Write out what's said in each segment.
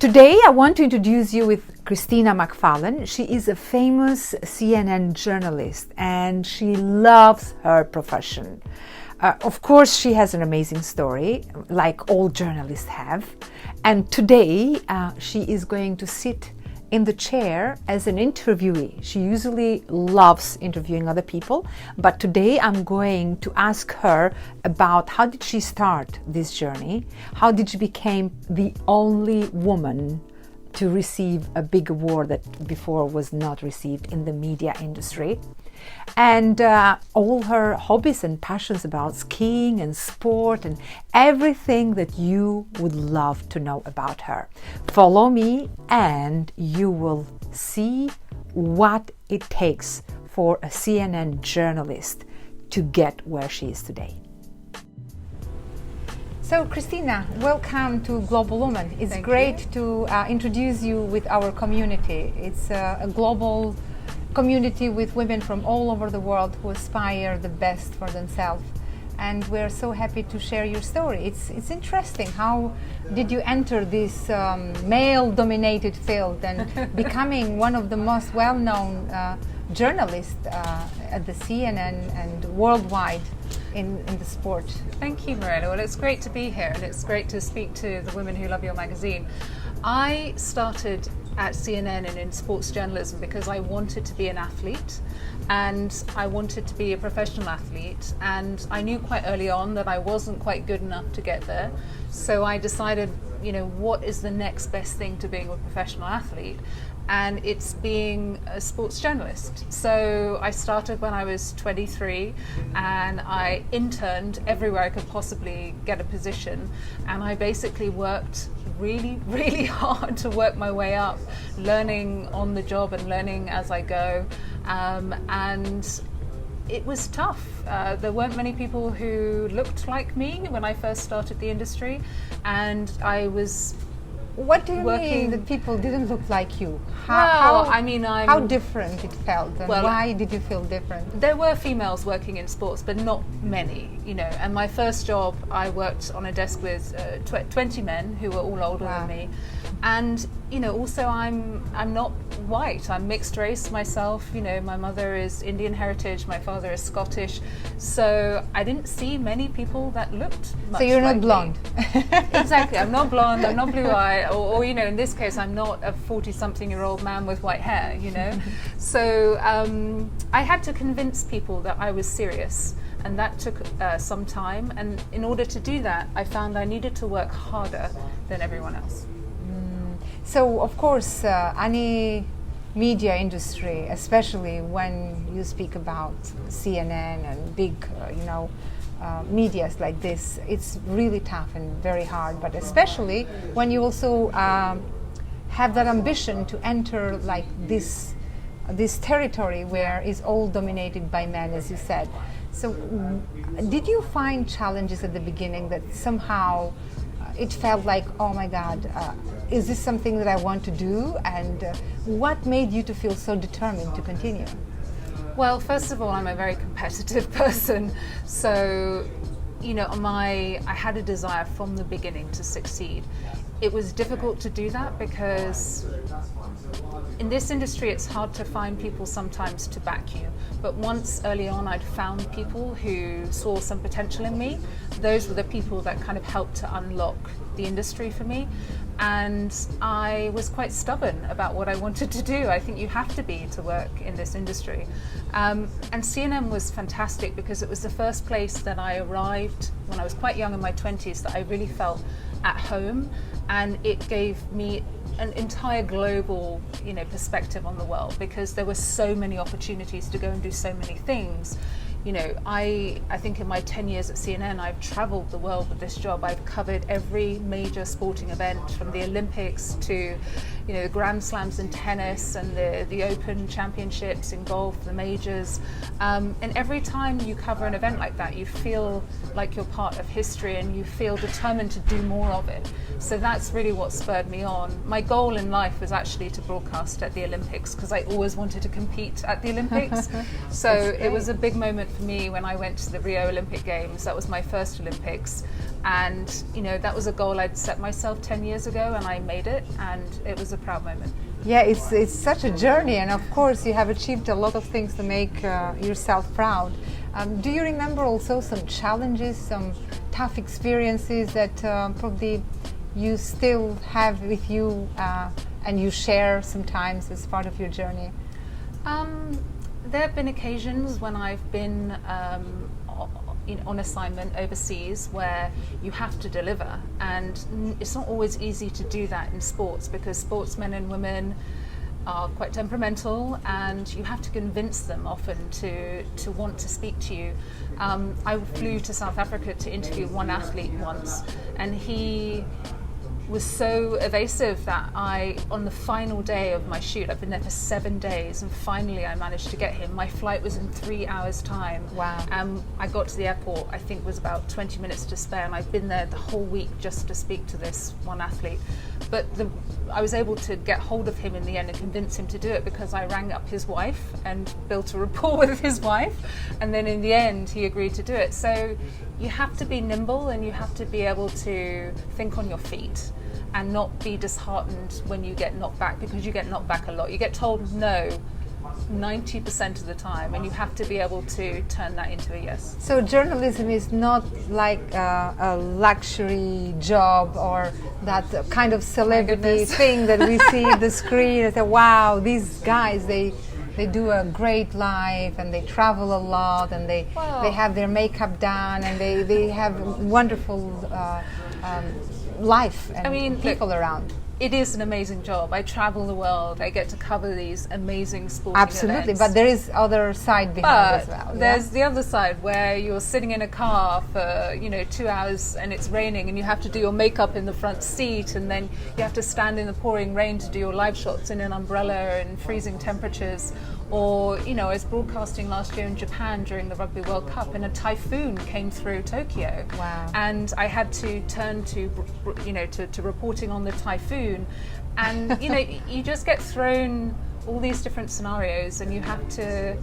Today I want to introduce you with Christina Macfarlane. She is a famous CNN journalist and she loves her profession. Of course, she has an amazing story, like all journalists have. And today she is going to sit in the chair as an interviewee. She usually loves interviewing other people, but today I'm going to ask her about how did she start this journey, how did she become the only woman to receive a big award that before was not received in the media industry, and all her hobbies and passions about skiing and sport and everything that you would love to know about her. Follow me and you will see what it takes for a CNN journalist to get where she is today. So Christina, welcome to Global Woman. It's great to introduce you with our community. It's a global community with women from all over the world who aspire the best for themselves. And we're so happy to share your story. It's interesting. How did you enter this male-dominated field and becoming one of the most well-known journalists at the CNN and worldwide in the sport? Thank you, Mirela. Well, it's great to be here and it's great to speak to the women who love your magazine. I started at CNN and in sports journalism because I wanted to be an athlete and I wanted to be a professional athlete, and I knew quite early on that I wasn't quite good enough to get there. So I decided, what is the next best thing to being a professional athlete? And it's being a sports journalist. So I started when I was 23 and I interned everywhere I could possibly get a position, and I basically worked really, really hard to work my way up, learning on the job and learning as I go, and it was tough. There weren't many people who looked like me when I first started the industry, and I was What do you mean that people didn't look like you? How different it felt, and why did you feel different? There were females working in sports, but not many, And my first job, I worked on a desk with 20 men who were all older than me. And, also I'm not white. I'm mixed race myself. My mother is Indian heritage, my father is Scottish. So I didn't see many people that looked much So you're like not blonde. Exactly. I'm not blonde, I'm not blue-eyed, or in this case, I'm not a 40-something-year-old man with white hair, So I had to convince people that I was serious, and that took some time. And in order to do that, I found I needed to work harder than everyone else. So, of course, any media industry, especially when you speak about CNN and big, medias like this, it's really tough and very hard. But especially when you also have that ambition to enter like this territory where it's all dominated by men, as you said. So, did you find challenges at the beginning that somehow it felt like, oh my God, is this something that I want to do? And what made you to feel so determined to continue? Well, first of all, I'm a very competitive person. So, I had a desire from the beginning to succeed. It was difficult to do that because in this industry, it's hard to find people sometimes to back you. But once early on, I'd found people who saw some potential in me. Those were the people that kind of helped to unlock the industry for me. And I was quite stubborn about what I wanted to do. I think you have to be to work in this industry. And CNN was fantastic because it was the first place that I arrived when I was quite young in my 20s that I really felt at home, and it gave me an entire global, perspective on the world because there were so many opportunities to go and do so many things. I think in my 10 years at CNN, I've traveled the world with this job. I've covered every major sporting event from the Olympics to, the Grand Slams in tennis and the Open Championships in golf, the majors. And every time you cover an event like that, you feel like you're part of history and you feel determined to do more of it. So that's really what spurred me on. My goal in life was actually to broadcast at the Olympics because I always wanted to compete at the Olympics. So it was a big moment for me when I went to the Rio Olympic Games. That was my first Olympics. And that was a goal I'd set myself 10 years ago, and I made it, and it was a proud moment. Yeah, it's such a journey, and of course you have achieved a lot of things to make yourself proud. Do you remember also some challenges, some tough experiences that probably you still have with you and you share sometimes as part of your journey? There have been occasions when I've been on assignment overseas where you have to deliver, and it's not always easy to do that in sports, because sportsmen and women are quite temperamental, and you have to convince them often to want to speak to you. I flew to South Africa to interview one athlete once, and he was so evasive that on the final day of my shoot, I've been there for 7 days, and finally I managed to get him. My flight was in 3 hours' time. Wow. I got to the airport, I think it was about 20 minutes to spare, and I've been there the whole week just to speak to this one athlete. But I was able to get hold of him in the end and convince him to do it, because I rang up his wife and built a rapport with his wife, and then in the end he agreed to do it. So you have to be nimble, and you have to be able to think on your feet and not be disheartened when you get knocked back, because you get knocked back a lot. You get told no 90% of the time, and you have to be able to turn that into a yes. So journalism is not like a luxury job or that kind of celebrity thing that we see on the screen and say, wow, these guys, they do a great life, and they travel a lot, and they have their makeup done, and they have wonderful life and people around. It is an amazing job. I travel the world. I get to cover these amazing sporting Absolutely, events. but there is other side behind as well. There's the other side where you're sitting in a car for 2 hours and it's raining, and you have to do your makeup in the front seat, and then you have to stand in the pouring rain to do your live shots in an umbrella in freezing temperatures. Or, I was broadcasting last year in Japan during the Rugby World Cup, and a typhoon came through Tokyo. Wow. And I had to turn to reporting on the typhoon. And, you just get thrown all these different scenarios, and you have to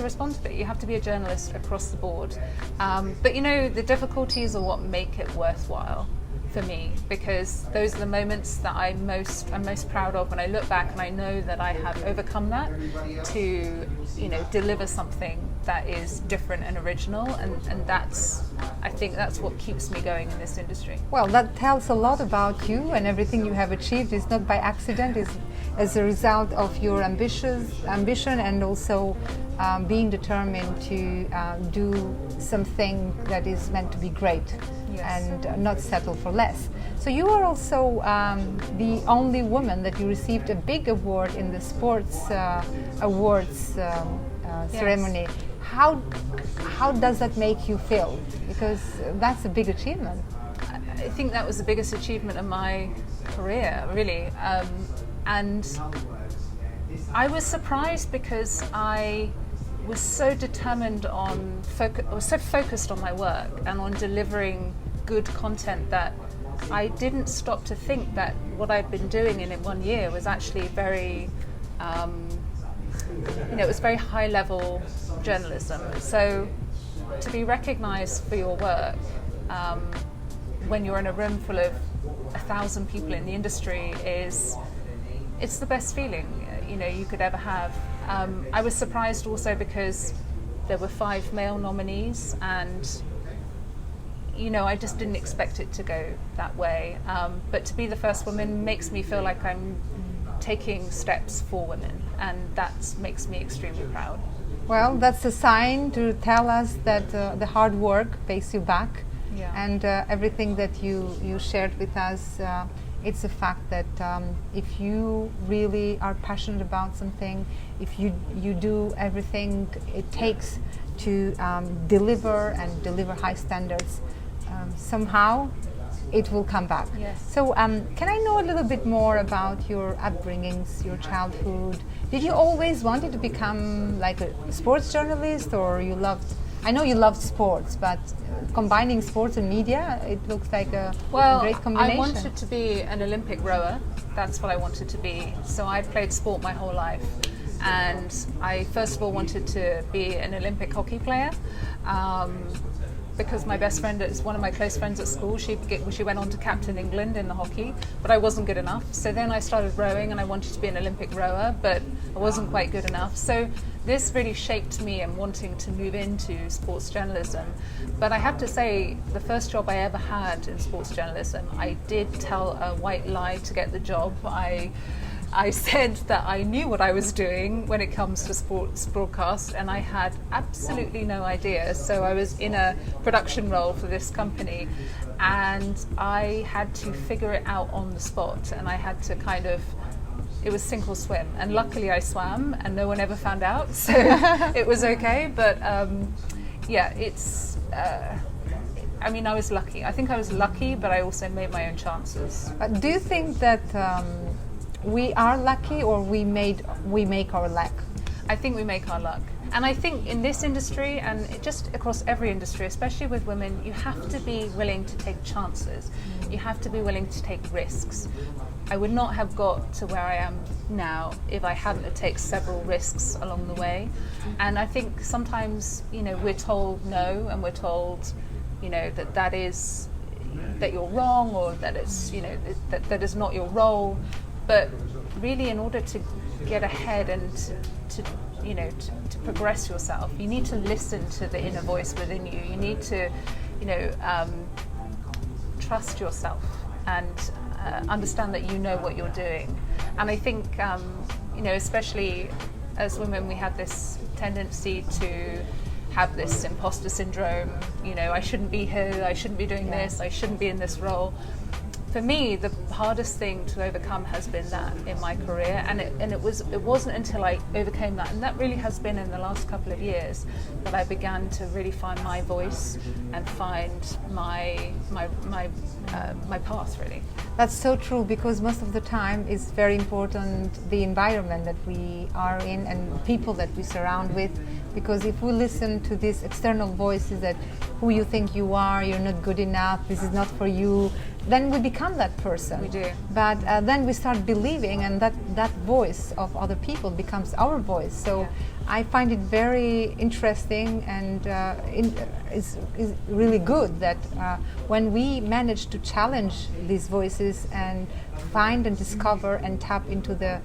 respond to it. You have to be a journalist across the board. But, the difficulties are what make it worthwhile for me, because those are the moments that I'm most proud of when I look back and I know that I have overcome that to deliver something that is different and original, and I think that's what keeps me going in this industry. Well, that tells a lot about you, and everything you have achieved is not by accident. It's as a result of your ambition, and also being determined to do something that is meant to be great. Yes. And not settle for less. So you are also the only woman that you received a big award in the sports awards ceremony. How does that make you feel? Because that's a big achievement. I think that was the biggest achievement of my career, really. And I was surprised, because I was so determined on so focused on my work and on delivering good content that I didn't stop to think that what I'd been doing in 1 year was actually very, it was very high level journalism. So to be recognized for your work when you're in a room full of 1,000 people in the industry it's the best feeling you could ever have. I was surprised also because there were 5 male nominees, and I just didn't expect it to go that way. But to be the first woman makes me feel like I'm taking steps for women, and that makes me extremely proud. Well, that's a sign to tell us that the hard work pays you back. Yeah. And everything that you shared with us, it's a fact that if you really are passionate about something, if you do everything it takes to deliver high standards, somehow it will come back. Yes. So can I know a little bit more about your upbringings, your childhood? Did you always wanted to become like a sports journalist, or I know you loved sports, but combining sports and media, it looks like a great combination. I wanted to be an Olympic rower. That's what I wanted to be. So I played sport my whole life. And I first of all wanted to be an Olympic hockey player. because my best friend is one of my close friends at school. She went on to captain England in the hockey, but I wasn't good enough. So then I started rowing, and I wanted to be an Olympic rower, but I wasn't quite good enough. So this really shaped me in wanting to move into sports journalism. But I have to say, the first job I ever had in sports journalism, I did tell a white lie to get the job. I said that I knew what I was doing when it comes to sports broadcast, and I had absolutely no idea. So I was in a production role for this company, and I had to figure it out on the spot, and I had to it was sink or swim. And luckily I swam, and no one ever found out, so it was okay. But I was lucky. I think I was lucky, but I also made my own chances. Do you think that we are lucky, or we make our luck? I think we make our luck. And I think in this industry, and just across every industry, especially with women, you have to be willing to take chances. You have to be willing to take risks. I would not have got to where I am now if I hadn't to take several risks along the way. And I think sometimes, we're told no, and we're told, that you're wrong, or that it's, that is not your role. But really, in order to get ahead and to progress yourself, you need to listen to the inner voice within you. You need to, trust yourself and understand that you know what you're doing. And I think, especially as women, we have this tendency to have this impostor syndrome. I shouldn't be here. I shouldn't be doing this. I shouldn't be in this role. For me, the hardest thing to overcome has been that in my career, and it wasn't until I overcame that, and that really has been in the last couple of years, that I began to really find my voice and find my path, really. That's so true, because most of the time it's very important the environment that we are in and people that we surround with. Because if we listen to these external voices that who you think you are, you're not good enough, this is not for you, then we become that person. We do. But then we start believing, and that voice of other people becomes our voice. So I find it very interesting, and is really good that when we manage to challenge these voices and find and discover and tap into the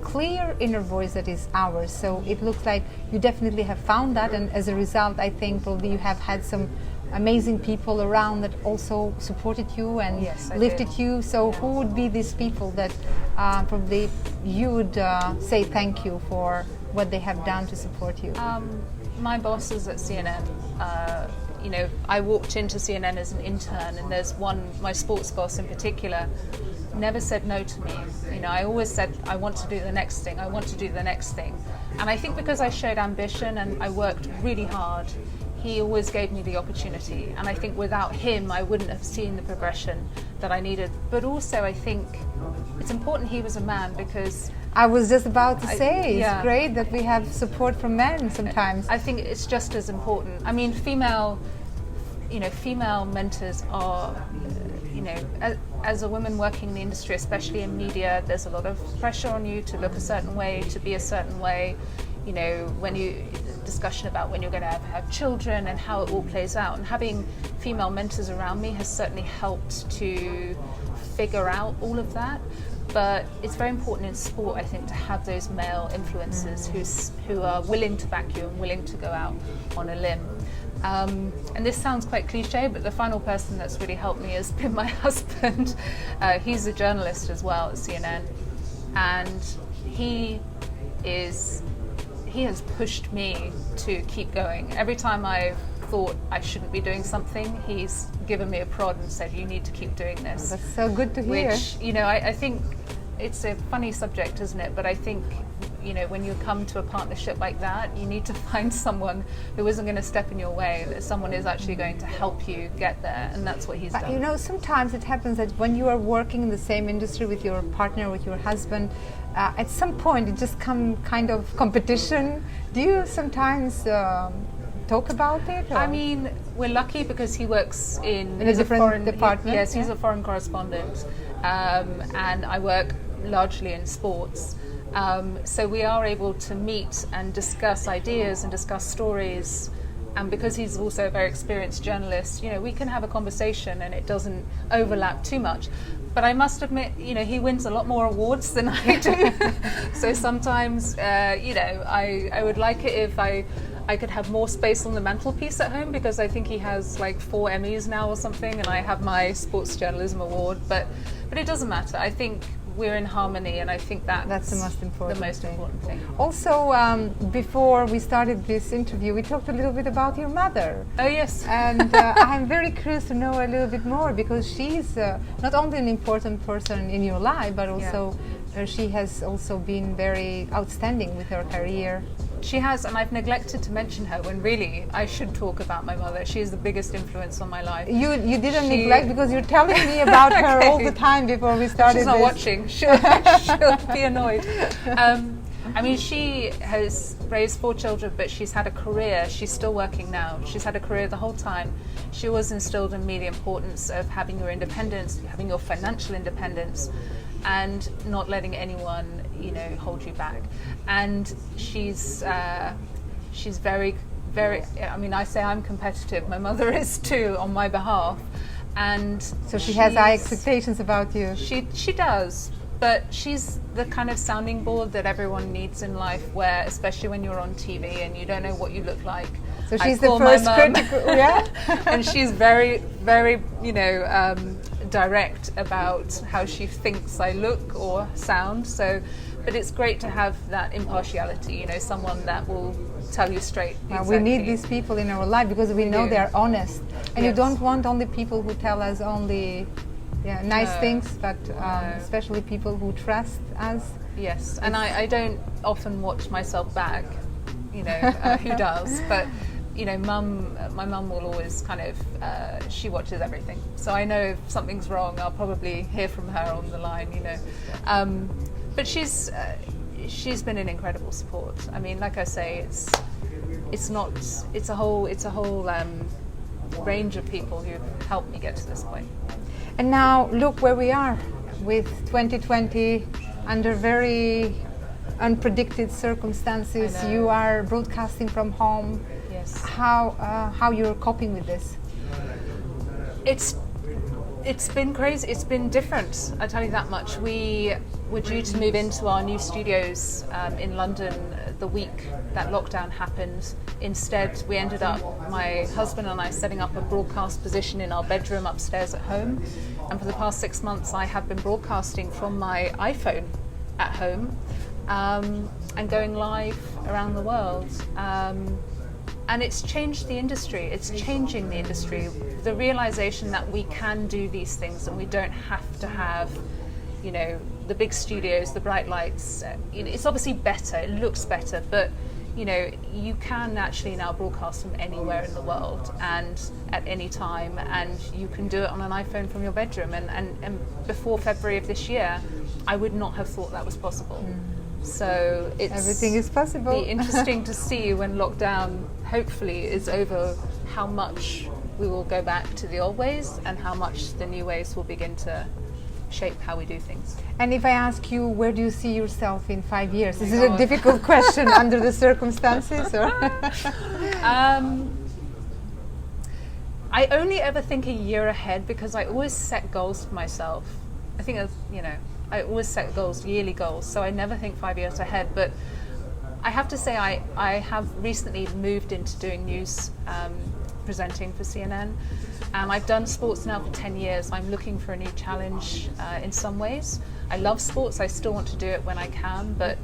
clear inner voice that is ours. So it looks like you definitely have found that, and as a result, I think probably you have had some amazing people around that also supported you and lifted you. So who would be these people that probably you would say thank you for what they have done to support you? My bosses at CNN. I walked into CNN as an intern, and there's my sports boss in particular, never said no to me. I always said, I want to do the next thing, I want to do the next thing. And I think because I showed ambition and I worked really hard, he always gave me the opportunity. And I think without him, I wouldn't have seen the progression that I needed. But also, I think it's important he was a man, because I was just about to say, it's great that we have support from men sometimes. I think it's just as important. I mean, female mentors are, as a woman working in the industry, especially in media, there's a lot of pressure on you to look a certain way, to be a certain way. Discussion about when you're going to have children and how it all plays out. And having female mentors around me has certainly helped to figure out all of that. But it's very important in sport, I think, to have those male influences who are willing to back you and willing to go out on a limb. And this sounds quite cliche, but the final person that's really helped me has been my husband. He's a journalist as well at CNN, and he has pushed me to keep going. Every time I've thought I shouldn't be doing something, he's given me a prod and said, you need to keep doing this. That's so good to hear. Which, I think it's a funny subject, isn't it? But I think, when you come to a partnership like that, you need to find someone who isn't going to step in your way, that someone is actually going to help you get there, and that's what he's done. Sometimes it happens that when you are working in the same industry with your partner, with your husband, at some point it just comes kind of competition. Do you sometimes talk about it? Or? I mean, we're lucky because he works in a different department. Yes, he's a foreign correspondent, and I work largely in sports. So we are able to meet and discuss ideas and discuss stories And because he's also a very experienced journalist, you know, we can have a conversation and it doesn't overlap too much. But I must admit, you know, he wins a lot more awards than I do. So sometimes, you know, I would like it if I could have more space on the mantelpiece at home, because I think he has like 4 Emmys now or something, and I have my Sports Journalism Award. But it doesn't matter. I think we're in harmony, and I think that's the most important thing. Also, before we started this interview, we talked a little bit about your mother. Oh yes. And I'm very curious to know a little bit more, because she's not only an important person in your life, but also she has also been very outstanding with her career. She has, and I've neglected to mention her when really I should talk about my mother. She is the biggest influence on my life. You didn't neglect, because you're telling me about her all the time before we started. She's not watching. She'll be annoyed. I mean, she has raised 4 children, but she's had a career. She's still working now. She's had a career the whole time. She always instilled in me the importance of having your independence, having your financial independence, and not letting anyone, you know, hold you back. And she's very, very, I mean, I say I'm competitive. My mother is too, on my behalf. And so she has high expectations about you. She does. But she's the kind of sounding board that everyone needs in life, where, especially when you're on TV and you don't know what you look like. So she's the first critical, yeah? And she's very, very, you know, direct about how she thinks I look or sound. So, but it's great to have that impartiality, you know, someone that will tell you straight. Exactly. We need these people in our life, because we know they're honest. And you don't want only people who tell us only nice things, but especially people who trust us. Yes, and I don't often watch myself back, you know, who does, but you know, my mum will always kind of, she watches everything. So I know if something's wrong, I'll probably hear from her on the line, you know. But she's been an incredible support. I mean, like I say, it's a whole range of people who've helped me get to this point. And now look where we are with 2020 under very unpredicted circumstances. You are broadcasting from home. Yes. How you're coping with this? It's been crazy. It's been different, I tell you that much. We were due to move into our new studios in London the week that lockdown happened. Instead, we ended up, my husband and I, setting up a broadcast position in our bedroom upstairs at home. And for the past 6 months, I have been broadcasting from my iPhone at home and going live around the world. And it's changed the industry. It's changing the industry. The realization that we can do these things and we don't have to have, you know, the big studios, the bright lights. You know, it's obviously better. It looks better, but you know, you can actually now broadcast from anywhere in the world and at any time, and you can do it on an iPhone from your bedroom. And before February of this year, I would not have thought that was possible. So everything is possible. Be interesting to see when lockdown hopefully is over, how much we will go back to the old ways and how much the new ways will begin to shape how we do things. And if I ask you, where do you see yourself in 5 years? Is it a difficult question under the circumstances? Or? I only ever think a year ahead, because I always set goals for myself. I think that's, you know, I always set goals, yearly goals, so I never think 5 years ahead. But I have to say I have recently moved into doing news presenting for CNN. I've done sports now for 10 years. I'm looking for a new challenge in some ways. I love sports. I still want to do it when I can, but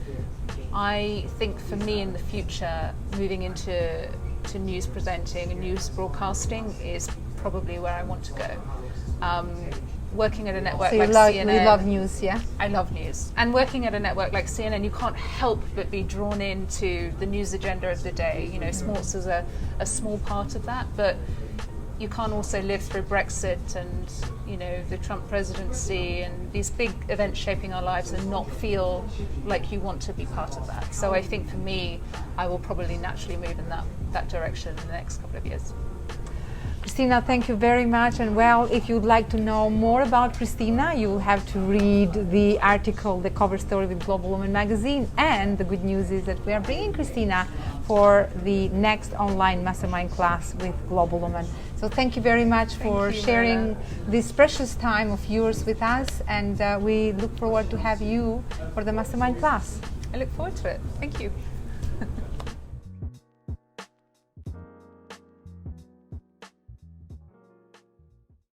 I think for me in the future, moving into news presenting and news broadcasting is probably where I want to go. Working at a network like CNN. You love news, yeah? I love news. And working at a network like CNN, you can't help but be drawn into the news agenda of the day. You know, sports is a small part of that, but you can't also live through Brexit and, you know, the Trump presidency and these big events shaping our lives and not feel like you want to be part of that. So I think for me, I will probably naturally move in that direction in the next couple of years. Christina, thank you very much. And well, if you'd like to know more about Christina, you'll have to read the article, the cover story with Global Woman magazine. And the good news is that we are bringing Christina for the next online mastermind class with Global Woman. So thank you very much for sharing this precious time of yours with us. And we look forward to have you for the mastermind class. I look forward to it. Thank you.